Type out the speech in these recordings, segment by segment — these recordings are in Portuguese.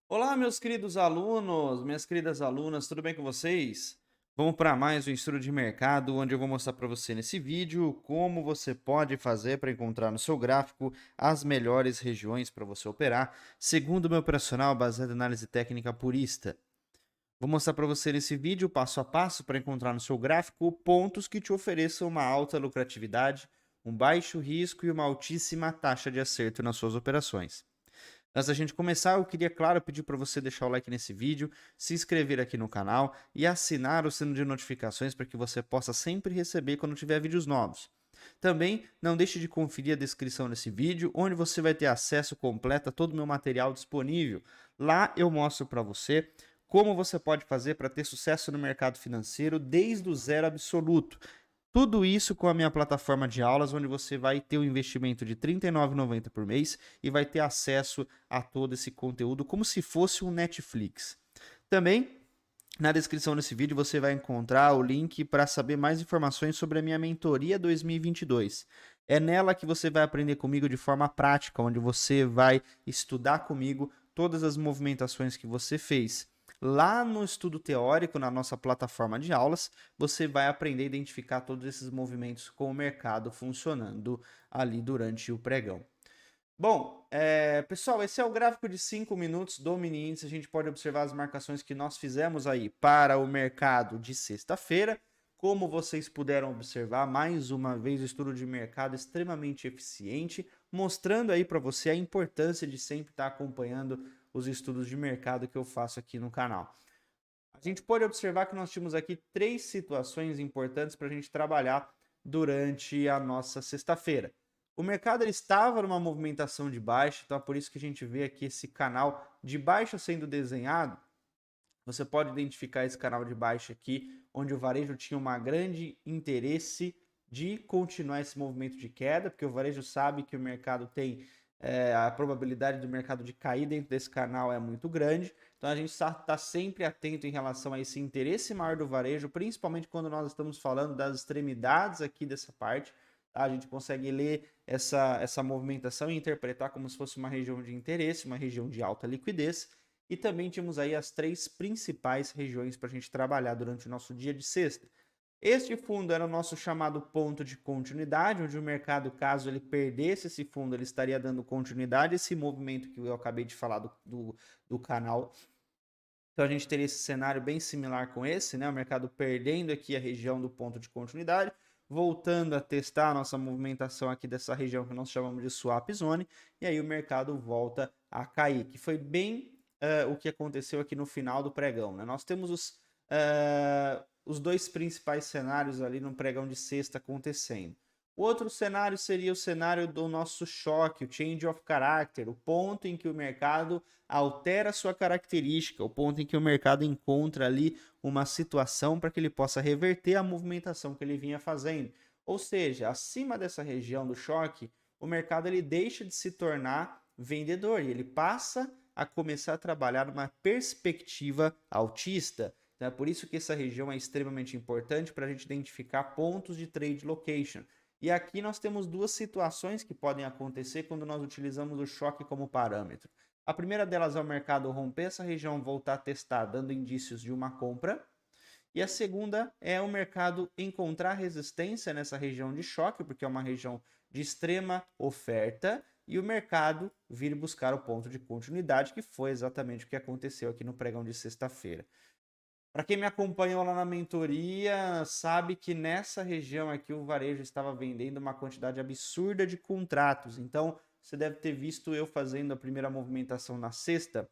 Olá, meus queridos alunos, minhas queridas alunas, tudo bem com vocês? Vamos para mais um estudo de mercado, onde eu vou mostrar para você nesse vídeo como você pode fazer para encontrar no seu gráfico as melhores regiões para você operar, segundo o meu operacional baseado em análise técnica purista. Vou mostrar para você nesse vídeo passo a passo para encontrar no seu gráfico pontos que te ofereçam uma alta lucratividade, um baixo risco e uma altíssima taxa de acerto nas suas operações. Antes da gente começar, eu queria, claro, pedir para você deixar o like nesse vídeo, se inscrever aqui no canal e assinar o sino de notificações para que você possa sempre receber quando tiver vídeos novos. Também não deixe de conferir a descrição desse vídeo, onde você vai ter acesso completo a todo o meu material disponível. Lá eu mostro para você como você pode fazer para ter sucesso no mercado financeiro desde o zero absoluto. Tudo isso com a minha plataforma de aulas, onde você vai ter um investimento de R$ 39,90 por mês e vai ter acesso a todo esse conteúdo como se fosse um Netflix. Também, na descrição desse vídeo, você vai encontrar o link para saber mais informações sobre a minha mentoria 2022. É nela que você vai aprender comigo de forma prática, onde você vai estudar comigo todas as movimentações que você fez. Lá no estudo teórico, na nossa plataforma de aulas, você vai aprender a identificar todos esses movimentos com o mercado funcionando ali durante o pregão. Bom, pessoal, esse é o gráfico de 5 minutos do mini índice. A gente pode observar as marcações que nós fizemos aí para o mercado de sexta-feira. Como vocês puderam observar, mais uma vez, o estudo de mercado extremamente eficiente, mostrando aí para você a importância de sempre estar acompanhando os estudos de mercado que eu faço aqui no canal. A gente pode observar que nós tínhamos aqui três situações importantes para a gente trabalhar durante a nossa sexta-feira. O mercado ele estava numa movimentação de baixa, então é por isso que a gente vê aqui esse canal de baixa sendo desenhado. Você pode identificar esse canal de baixa aqui, onde o varejo tinha um grande interesse de continuar esse movimento de queda, porque o varejo sabe que o mercado tem a probabilidade do mercado de cair dentro desse canal é muito grande. Então a gente está sempre atento em relação a esse interesse maior do varejo, principalmente quando nós estamos falando das extremidades aqui dessa parte. Tá? A gente consegue ler essa movimentação e interpretar como se fosse uma região de interesse, uma região de alta liquidez. E também tínhamos aí as três principais regiões para a gente trabalhar durante o nosso dia de sexta. Este fundo era o nosso chamado ponto de continuidade, onde o mercado, caso ele perdesse esse fundo, ele estaria dando continuidade a esse movimento que eu acabei de falar do canal. Então a gente teria esse cenário bem similar com esse, né? O mercado perdendo aqui a região do ponto de continuidade, voltando a testar a nossa movimentação aqui dessa região que nós chamamos de swap zone, e aí o mercado volta a cair, que foi bem o que aconteceu aqui no final do pregão, né? Nós temos os dois principais cenários ali no pregão de sexta acontecendo. O outro cenário seria o cenário do nosso choque, o change of character, o ponto em que o mercado altera sua característica, o ponto em que o mercado encontra ali uma situação para que ele possa reverter a movimentação que ele vinha fazendo. Ou seja, acima dessa região do choque, o mercado ele deixa de se tornar vendedor e ele passa a começar a trabalhar numa perspectiva altista. Então é por isso que essa região é extremamente importante para a gente identificar pontos de trade location. E aqui nós temos duas situações que podem acontecer quando nós utilizamos o choque como parâmetro. A primeira delas é o mercado romper essa região, voltar a testar, dando indícios de uma compra. E a segunda é o mercado encontrar resistência nessa região de choque, porque é uma região de extrema oferta, e o mercado vir buscar o ponto de continuidade, que foi exatamente o que aconteceu aqui no pregão de sexta-feira. Para quem me acompanhou lá na mentoria, sabe que nessa região aqui o varejo estava vendendo uma quantidade absurda de contratos. Então, você deve ter visto eu fazendo a primeira movimentação na sexta,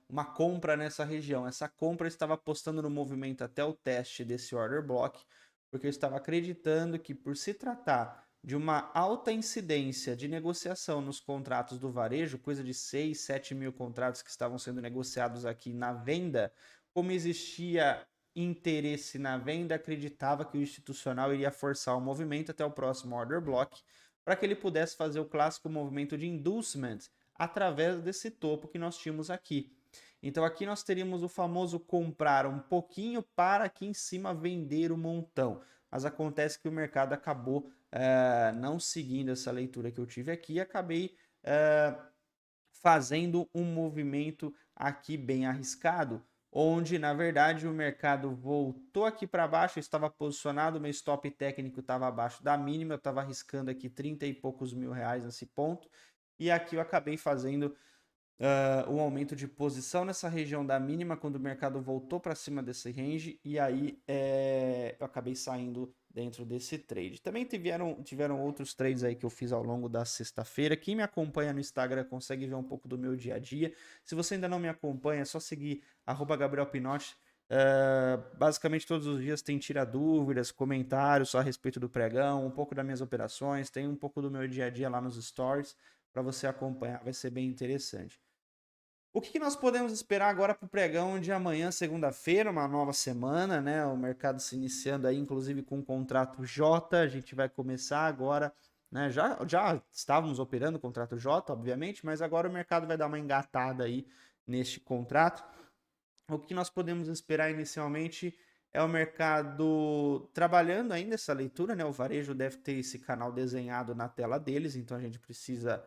uma compra nessa região. Essa compra estava apostando no movimento até o teste desse order block, porque eu estava acreditando que por se tratar de uma alta incidência de negociação nos contratos do varejo, coisa de 6, 7 mil contratos que estavam sendo negociados aqui na venda, como existia interesse na venda, acreditava que o institucional iria forçar o movimento até o próximo order block para que ele pudesse fazer o clássico movimento de inducement através desse topo que nós tínhamos aqui. Então aqui nós teríamos o famoso comprar um pouquinho para aqui em cima vender um montão. Mas acontece que o mercado acabou não seguindo essa leitura que eu tive aqui e acabei fazendo um movimento aqui bem arriscado, onde na verdade o mercado voltou aqui para baixo, eu estava posicionado, meu stop técnico estava abaixo da mínima, eu estava arriscando aqui 30 e poucos mil reais nesse ponto, e aqui eu acabei fazendo um aumento de posição nessa região da mínima quando o mercado voltou para cima desse range, e aí eu acabei saindo dentro desse trade. Também tiveram outros trades aí que eu fiz ao longo da sexta-feira. Quem me acompanha no Instagram consegue ver um pouco do meu dia a dia. Se você ainda não me acompanha, é só seguir @GabrielPinotti. Basicamente todos os dias tem tira dúvidas, comentários só a respeito do pregão, um pouco das minhas operações, tem um pouco do meu dia a dia lá nos stories para você acompanhar, vai ser bem interessante. O que nós podemos esperar agora para o pregão de amanhã, segunda-feira, uma nova semana, né? O mercado se iniciando aí, inclusive com o contrato J. A gente vai começar agora, né? Já estávamos operando o contrato J, obviamente, mas agora o mercado vai dar uma engatada aí neste contrato. O que nós podemos esperar inicialmente é o mercado trabalhando ainda essa leitura, né? O varejo deve ter esse canal desenhado na tela deles, então a gente precisa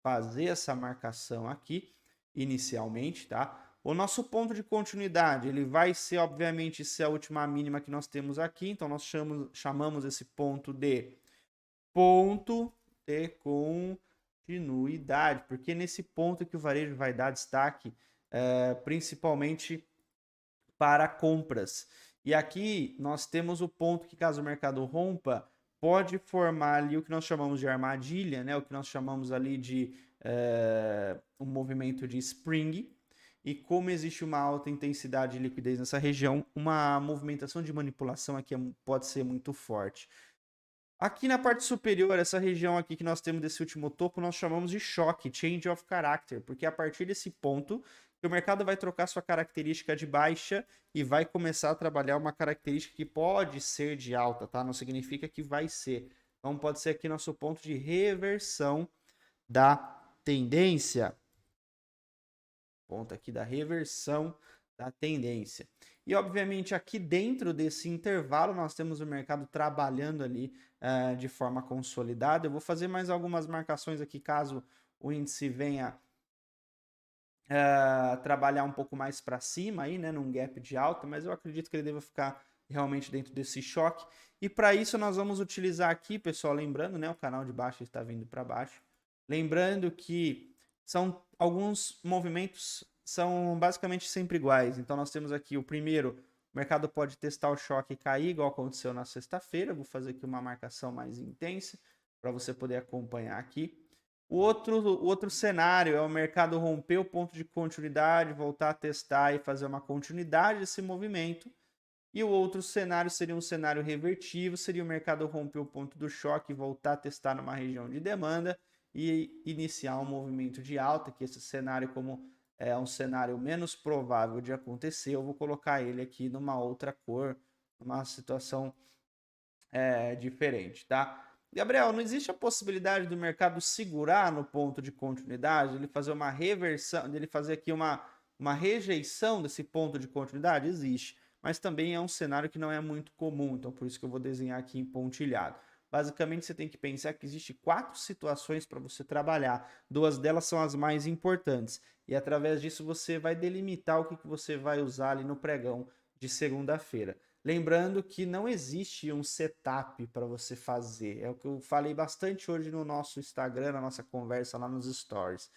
fazer essa marcação aqui inicialmente, tá? O nosso ponto de continuidade, ele vai ser, obviamente, ser a última mínima que nós temos aqui, então nós chamamos esse ponto de continuidade, porque nesse ponto que o varejo vai dar destaque, principalmente para compras. E aqui nós temos o ponto que, caso o mercado rompa, pode formar ali o que nós chamamos de armadilha, né? O que nós chamamos ali de um movimento de spring. E como existe uma alta intensidade de liquidez nessa região, uma movimentação de manipulação aqui pode ser muito forte. Aqui na parte superior, essa região aqui que nós temos desse último topo, nós chamamos de choque, change of character, porque a partir desse ponto, o mercado vai trocar sua característica de baixa e vai começar a trabalhar uma característica que pode ser de alta, tá? Não significa que vai ser. Então pode ser aqui nosso ponto de reversão da tendência. Ponto aqui da reversão da tendência. E obviamente aqui dentro desse intervalo nós temos o mercado trabalhando ali de forma consolidada. Eu vou fazer mais algumas marcações aqui caso o índice venha trabalhar um pouco mais para cima aí, né, num gap de alta, mas eu acredito que ele deva ficar realmente dentro desse choque. E para isso nós vamos utilizar aqui, pessoal, lembrando, né, o canal de baixo está vindo para baixo. Lembrando que são alguns movimentos são basicamente sempre iguais. Então nós temos aqui o primeiro, o mercado pode testar o choque e cair, igual aconteceu na sexta-feira. Vou fazer aqui uma marcação mais intensa para você poder acompanhar aqui. O outro cenário é o mercado romper o ponto de continuidade, voltar a testar e fazer uma continuidade desse movimento. E o outro cenário seria um cenário revertivo, seria o mercado romper o ponto do choque, voltar a testar numa região de demanda e iniciar um movimento de alta, que esse cenário, como é um cenário menos provável de acontecer, eu vou colocar ele aqui numa outra cor, numa situação diferente, tá? Gabriel, não existe a possibilidade do mercado segurar no ponto de continuidade, ele fazer uma reversão, ele fazer aqui uma rejeição desse ponto de continuidade? Existe, mas também é um cenário que não é muito comum, então por isso que eu vou desenhar aqui em pontilhado. Basicamente, você tem que pensar que existe 4 situações para você trabalhar. 2 delas são as mais importantes. E através disso você vai delimitar o que você vai usar ali no pregão de segunda-feira. Lembrando que não existe um setup para você fazer. É o que eu falei bastante hoje no nosso Instagram, na nossa conversa lá nos stories.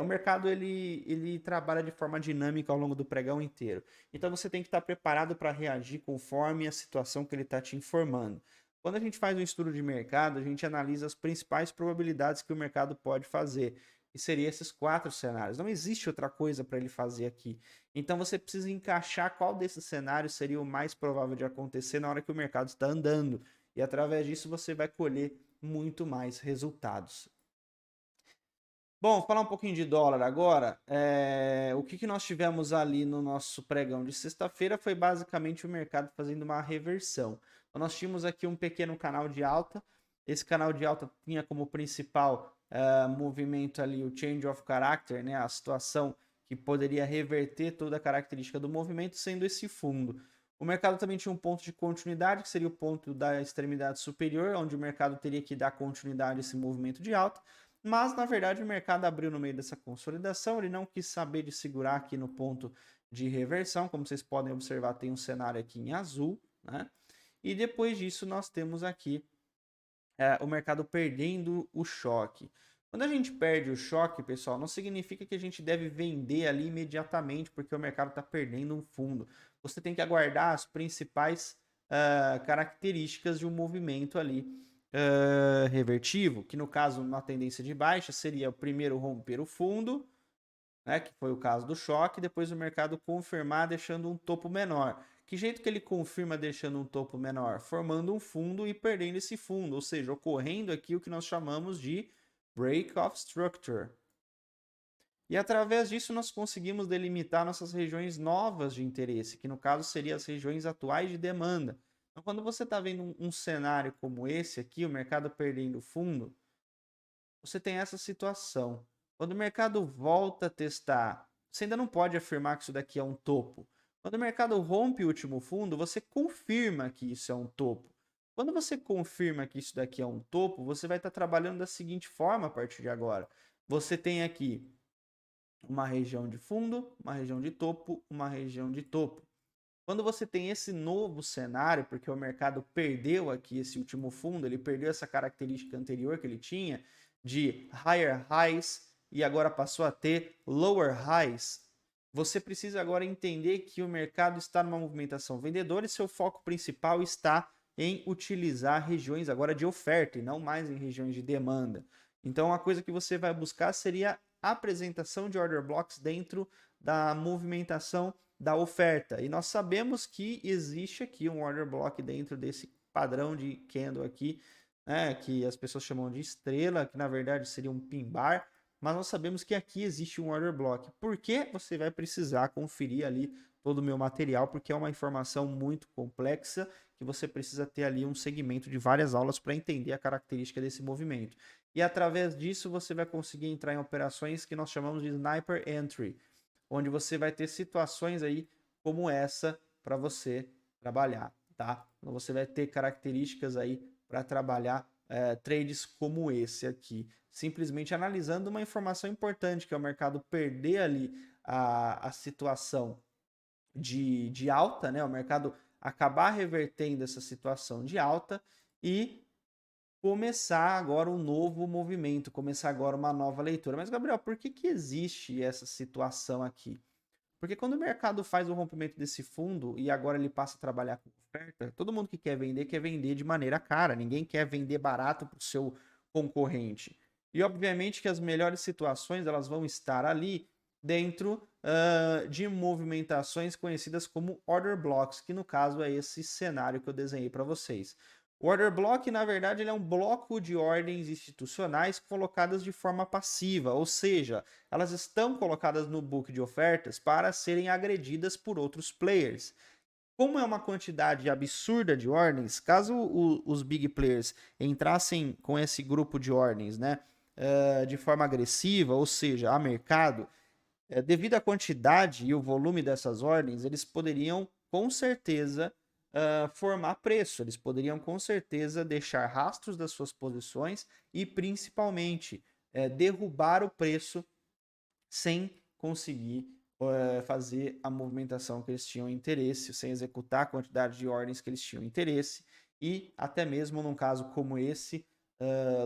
O mercado ele trabalha de forma dinâmica ao longo do pregão inteiro. Então você tem que estar preparado para reagir conforme a situação que ele está te informando. Quando a gente faz um estudo de mercado, a gente analisa as principais probabilidades que o mercado pode fazer. E seriam esses 4 cenários. Não existe outra coisa para ele fazer aqui. Então você precisa encaixar qual desses cenários seria o mais provável de acontecer na hora que o mercado está andando. E através disso você vai colher muito mais resultados. Bom, falar um pouquinho de dólar agora. O que nós tivemos ali no nosso pregão de sexta-feira foi basicamente o mercado fazendo uma reversão. Então, nós tínhamos aqui um pequeno canal de alta. Esse canal de alta tinha como principal movimento ali o change of character, né? A situação que poderia reverter toda a característica do movimento, sendo esse fundo. O mercado também tinha um ponto de continuidade, que seria o ponto da extremidade superior, onde o mercado teria que dar continuidade a esse movimento de alta. mas na verdade o mercado abriu no meio dessa consolidação, ele não quis saber de segurar aqui no ponto de reversão, como vocês podem observar, tem um cenário aqui em azul, né? E depois disso nós temos aqui o mercado perdendo o choque. Quando a gente perde o choque, pessoal, não significa que a gente deve vender ali imediatamente, porque o mercado está perdendo um fundo. Você tem que aguardar as principais características de um movimento ali revertivo, que no caso, na tendência de baixa, seria o primeiro romper o fundo, né, que foi o caso do choque, depois o mercado confirmar deixando um topo menor. Que jeito que ele confirma deixando um topo menor? Formando um fundo e perdendo esse fundo, ou seja, ocorrendo aqui o que nós chamamos de break of structure. E através disso nós conseguimos delimitar nossas regiões novas de interesse, que no caso seriam as regiões atuais de demanda. Então, quando você está vendo um cenário como esse aqui, o mercado perdendo fundo, você tem essa situação. Quando o mercado volta a testar, você ainda não pode afirmar que isso daqui é um topo. Quando o mercado rompe o último fundo, você confirma que isso é um topo. Quando você confirma que isso daqui é um topo, você vai estar trabalhando da seguinte forma a partir de agora. Você tem aqui uma região de fundo, uma região de topo, uma região de topo. Quando você tem esse novo cenário, porque o mercado perdeu aqui esse último fundo, ele perdeu essa característica anterior que ele tinha de higher highs e agora passou a ter lower highs, você precisa agora entender que o mercado está numa movimentação vendedora e seu foco principal está em utilizar regiões agora de oferta e não mais em regiões de demanda. Então, a coisa que você vai buscar seria a apresentação de order blocks dentro da movimentação da oferta. E nós sabemos que existe aqui um order block dentro desse padrão de candle aqui, né, que as pessoas chamam de estrela, que na verdade seria um pin bar, mas nós sabemos que aqui existe um order block. Por que você vai precisar conferir ali todo o meu material? Porque é uma informação muito complexa que você precisa ter ali um segmento de várias aulas para entender a característica desse movimento. E através disso você vai conseguir entrar em operações que nós chamamos de sniper entry, onde você vai ter situações aí como essa para você trabalhar, tá? Então você vai ter características aí para trabalhar trades como esse aqui, simplesmente analisando uma informação importante, que é o mercado perder ali a situação de alta, né? O mercado acabar revertendo essa situação de alta e começar agora um novo movimento, começar agora uma nova leitura. Mas, Gabriel, por que existe essa situação aqui? Porque quando o mercado faz o rompimento desse fundo e agora ele passa a trabalhar com oferta, todo mundo que quer vender de maneira cara. Ninguém quer vender barato para o seu concorrente. E obviamente que as melhores situações elas vão estar ali dentro de movimentações conhecidas como order blocks, que no caso é esse cenário que eu desenhei para vocês. O order block, na verdade, ele é um bloco de ordens institucionais colocadas de forma passiva, ou seja, elas estão colocadas no book de ofertas para serem agredidas por outros players. Como é uma quantidade absurda de ordens, caso os big players entrassem com esse grupo de ordens, né, de forma agressiva, ou seja, a mercado, devido à quantidade e o volume dessas ordens, eles poderiam com certeza formar preço, eles poderiam com certeza deixar rastros das suas posições e principalmente derrubar o preço sem conseguir fazer a movimentação que eles tinham interesse, sem executar a quantidade de ordens que eles tinham interesse e até mesmo num caso como esse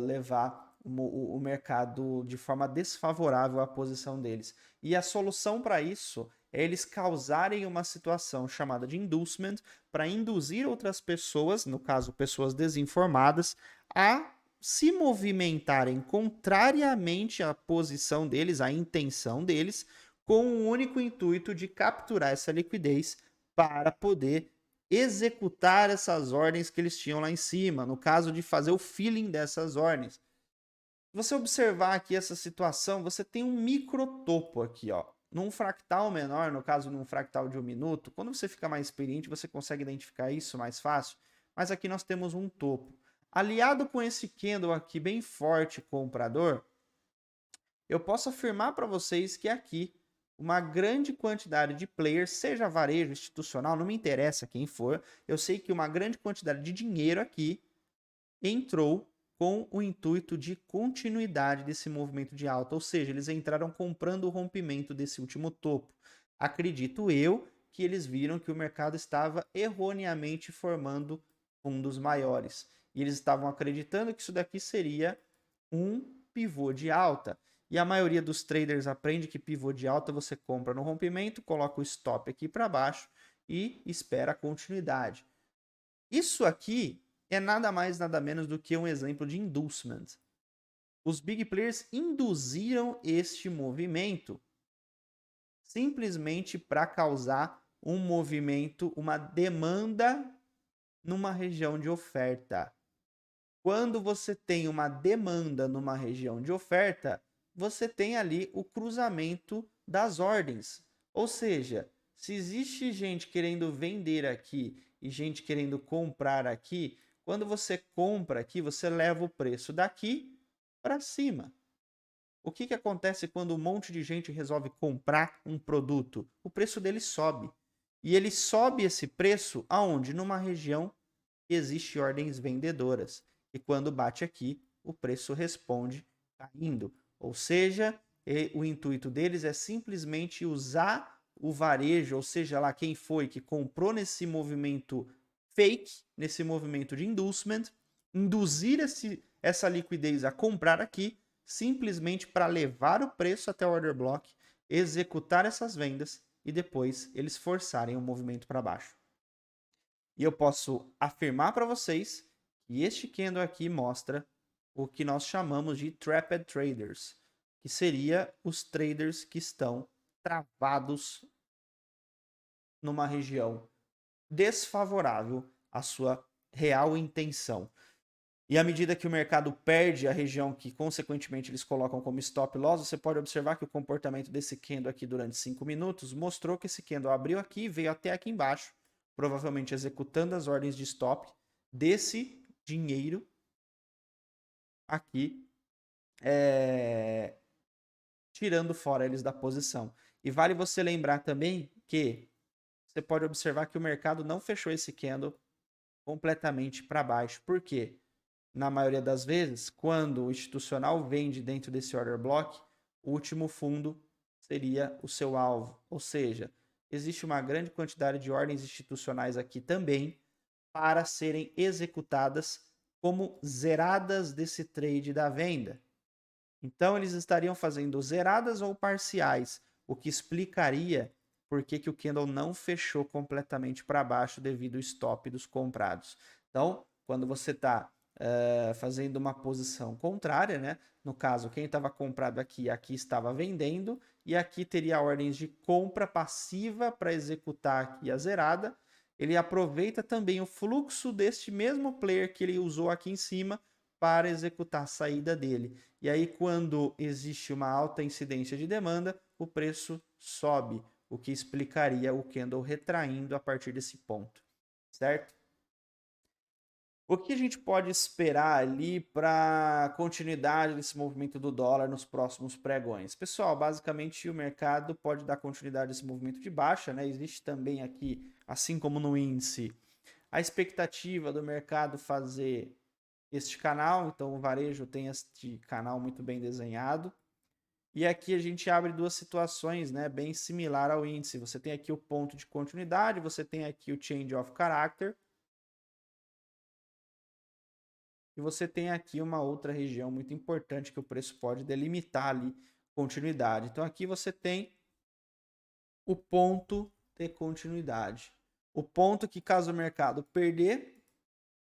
levar o mercado de forma desfavorável à posição deles. E a solução para isso é eles causarem uma situação chamada de inducement para induzir outras pessoas, no caso pessoas desinformadas, a se movimentarem contrariamente à posição deles, à intenção deles, com o único intuito de capturar essa liquidez para poder executar essas ordens que eles tinham lá em cima, no caso de fazer o filling dessas ordens. Se você observar aqui essa situação, você tem um microtopo aqui, ó. Num fractal menor, no caso num fractal de 1 minuto, quando você fica mais experiente, você consegue identificar isso mais fácil, mas aqui nós temos um topo. Aliado com esse candle aqui bem forte comprador, eu posso afirmar para vocês que aqui uma grande quantidade de players, seja varejo, institucional, não me interessa quem for, eu sei que uma grande quantidade de dinheiro aqui entrou com o intuito de continuidade desse movimento de alta, ou seja, eles entraram comprando o rompimento desse último topo. Acredito eu que eles viram que o mercado estava erroneamente formando fundos maiores. E eles estavam acreditando que isso daqui seria um pivô de alta. E a maioria dos traders aprende que pivô de alta você compra no rompimento, coloca o stop aqui para baixo e espera a continuidade. Isso aqui é nada mais nada menos do que um exemplo de inducement. Os big players induziram este movimento simplesmente para causar um movimento, uma demanda numa região de oferta. Quando você tem uma demanda numa região de oferta, você tem ali o cruzamento das ordens. Ou seja, se existe gente querendo vender aqui e gente querendo comprar aqui, quando você compra aqui, você leva o preço daqui para cima. O que acontece quando um monte de gente resolve comprar um produto? O preço dele sobe. E ele sobe esse preço aonde? Numa região que existe ordens vendedoras. E quando bate aqui, o preço responde caindo. Ou seja, o intuito deles é simplesmente usar o varejo, ou seja lá quem foi que comprou nesse movimento fake, nesse movimento de inducement, induzir essa liquidez a comprar aqui, simplesmente para levar o preço até o order block, executar essas vendas e depois eles forçarem o movimento para baixo. E eu posso afirmar para vocês que este candle aqui mostra o que nós chamamos de trapped traders, que seria os traders que estão travados numa região desfavorável à sua real intenção. E à medida que o mercado perde a região que, consequentemente, eles colocam como stop loss, você pode observar que o comportamento desse candle aqui durante 5 minutos mostrou que esse candle abriu aqui e veio até aqui embaixo, provavelmente executando as ordens de stop desse dinheiro aqui, tirando fora eles da posição. E vale você lembrar também que você pode observar que o mercado não fechou esse candle completamente para baixo. Por quê? Na maioria das vezes, quando o institucional vende dentro desse order block, o último fundo seria o seu alvo. Ou seja, existe uma grande quantidade de ordens institucionais aqui também para serem executadas como zeradas desse trade da venda. Então, eles estariam fazendo zeradas ou parciais, o que explicaria por que o candle não fechou completamente para baixo devido ao stop dos comprados. Então, quando você está fazendo uma posição contrária, né? No caso, quem estava comprado aqui estava vendendo, e aqui teria ordens de compra passiva para executar aqui a zerada. Ele aproveita também o fluxo deste mesmo player que ele usou aqui em cima para executar a saída dele. E aí, quando existe uma alta incidência de demanda, o preço sobe, o que explicaria o candle retraindo a partir desse ponto, certo? O que a gente pode esperar ali para continuidade desse movimento do dólar nos próximos pregões? Pessoal, basicamente o mercado pode dar continuidade a esse movimento de baixa, né? Existe também aqui, assim como no índice, a expectativa do mercado fazer este canal, então o varejo tem este canal muito bem desenhado. E aqui a gente abre duas situações, né, bem similar ao índice. Você tem aqui o ponto de continuidade, você tem aqui o change of character. E você tem aqui uma outra região muito importante que o preço pode delimitar ali continuidade. Então aqui você tem o ponto de continuidade. O ponto que, caso o mercado perder,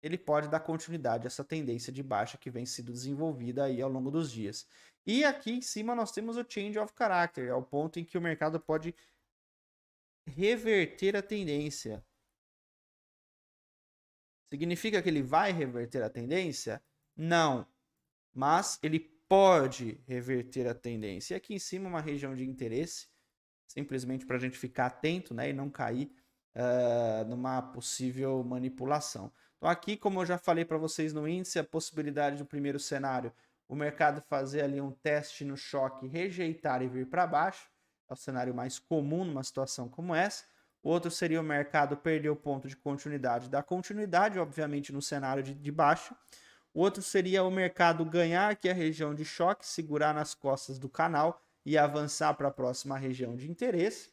ele pode dar continuidade a essa tendência de baixa que vem sendo desenvolvida aí ao longo dos dias. E aqui em cima nós temos o change of character, é o ponto em que o mercado pode reverter a tendência. Significa que ele vai reverter a tendência? Não, mas ele pode reverter a tendência. E aqui em cima uma região de interesse, simplesmente para a gente ficar atento, né, e não cair numa possível manipulação. Então aqui, como eu já falei para vocês no índice, a possibilidade do primeiro cenário, o mercado fazer ali um teste no choque, rejeitar e vir para baixo, é o cenário mais comum numa situação como essa. O outro seria o mercado perder o ponto de continuidade, dar continuidade, obviamente, no cenário de baixa. O outro seria o mercado ganhar aqui a região de choque, segurar nas costas do canal e avançar para a próxima região de interesse.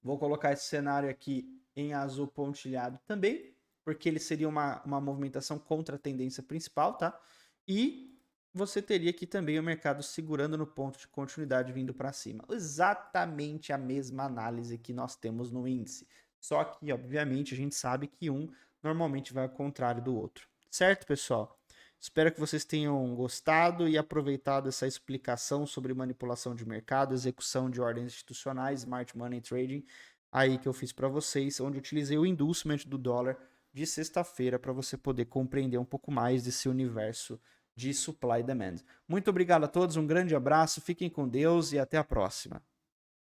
Vou colocar esse cenário aqui em azul pontilhado também, porque ele seria uma movimentação contra a tendência principal, tá? E você teria aqui também o mercado segurando no ponto de continuidade vindo para cima. Exatamente a mesma análise que nós temos no índice. Só que, obviamente, a gente sabe que um normalmente vai ao contrário do outro. Certo, pessoal? Espero que vocês tenham gostado e aproveitado essa explicação sobre manipulação de mercado, execução de ordens institucionais, smart money trading, aí que eu fiz para vocês, onde eu utilizei o inducement do dólar de sexta-feira para você poder compreender um pouco mais desse universo de supply e demand. Muito obrigado a todos, um grande abraço, fiquem com Deus e até a próxima.